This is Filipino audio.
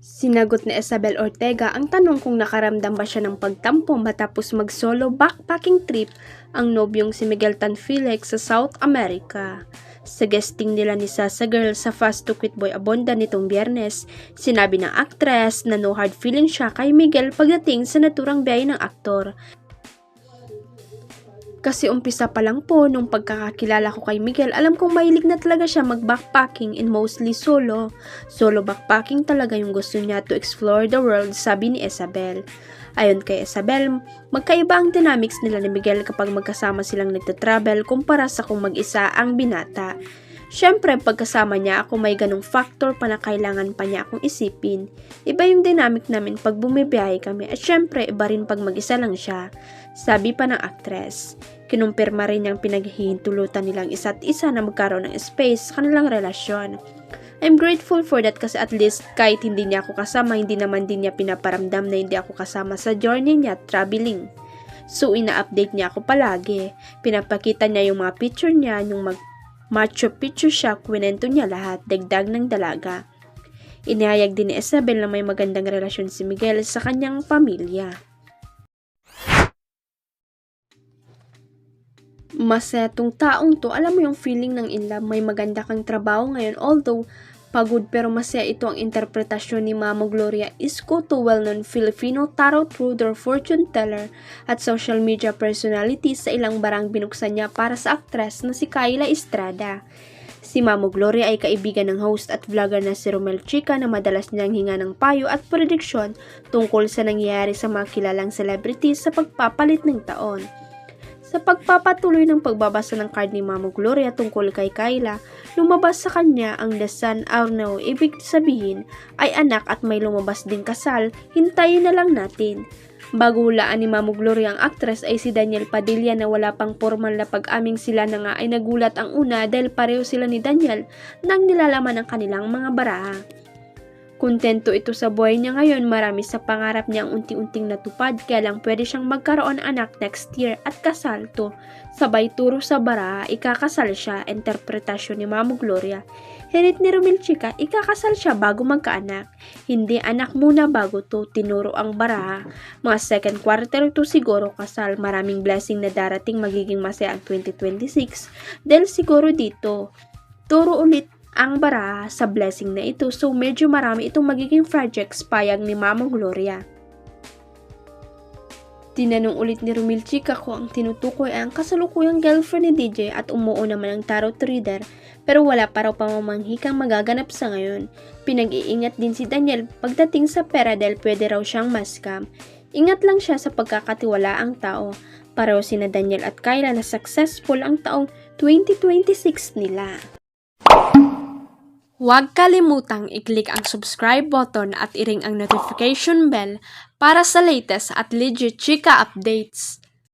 Sinagot ni Isabel Ortega ang tanong kung nakaramdam ba siya ng pagtampo matapos mag-solo backpacking trip ang nobyong si Miguel Tan Felix sa South America. Sa guesting nila ni Sasa Girl sa Fast to Quit Boy Abonda nitong Biyernes, sinabi ng actress na no hard feeling siya kay Miguel pagdating sa naturang biyahe ng aktor. Kasi umpisa pa lang po nung pagkakakilala ko kay Miguel, alam kong mahilig na talaga siya mag-backpacking and mostly solo. Solo backpacking talaga yung gusto niya to explore the world, sabi ni Isabel. Ayon kay Isabel, magkaiba ang dynamics nila ni Miguel kapag magkasama silang nagtatravel kumpara sa kung mag-isa ang binata. Siyempre, pagkasama niya ako may ganong factor pa na kailangan pa niya akong isipin. Iba yung dynamic namin pag bumibiyahe kami at siyempre iba rin pag mag-isa lang siya, sabi pa ng actress. Kinumpirma rin niyang pinaghihintulutan nilang isa't isa na magkaroon ng space sa kanilang relasyon. I'm grateful for that kasi at least kahit hindi niya ako kasama, hindi naman din niya pinaparamdam na hindi ako kasama sa journey niya traveling. So ina-update niya ako palagi. Pinapakita niya yung mga picture niya, yung Macho Picchu siya, kwento niya lahat, dagdag ng dalaga. Inihayag din ni Isabel na may magandang relasyon si Miguel sa kanyang pamilya. Masaya tong taong to, alam mo yung feeling ng in love, may maganda kang trabaho ngayon, although pagod pero masaya ito ang interpretasyon ni Mama Gloria Escoto, well-known Filipino tarot reader, fortune teller at social media personality sa ilang barang binuksan niya para sa aktres na si Kyla Estrada. Si Mama Gloria ay kaibigan ng host at vlogger na si Romel Chica na madalas niyang hinga ng payo at prediksyon tungkol sa nangyayari sa mga kilalang celebrities sa pagpapalit ng taon. Sa pagpapatuloy ng pagbabasa ng card ni Mama Gloria tungkol kay Kyla, lumabas sa kanya ang The Sun Arno, ibig sabihin ay anak at may lumabas ding kasal, hintayin na lang natin. Bago hulaan ni Mama Gloria ang actress ay si Daniel Padilla na wala pang formal na pag-aming sila na nga ay nagulat ang una dahil pareho sila ni Daniel nang nilalaman ng kanilang mga baraha. Kontento ito sa buhay niya ngayon, marami sa pangarap niya ang unti-unting natupad kaya lang pwede siyang magkaroon ng anak next year at kasal to. Sabay turo sa baraha, ikakasal siya, interpretasyon ni Mama Gloria. Hirit ni Romel Chica, ikakasal siya bago magkaanak. Hindi anak muna bago to, tinuro ang baraha. Mga second quarter to siguro kasal, maraming blessing na darating, magiging masaya ang 2026 dahil siguro dito. Turo ulit ang baraha sa blessing na ito, so medyo marami itong magiging projects, payag ni Mama Gloria. Tinanong ulit ni Romel Chica kung ang tinutukoy ay ang kasalukuyang girlfriend ni DJ at umuo naman ang tarot reader, pero wala pa raw pamamanghikang magaganap sa ngayon. Pinag-iingat din si Daniel pagdating sa pera dahil pwede raw siyang mascam. Ingat lang siya sa pagkakatiwala ang tao. Pareho sina Daniel at Kyla na successful ang taong 2026 nila. Huwag kalimutang i-click ang subscribe button at i-ring ang notification bell para sa latest at legit chika updates.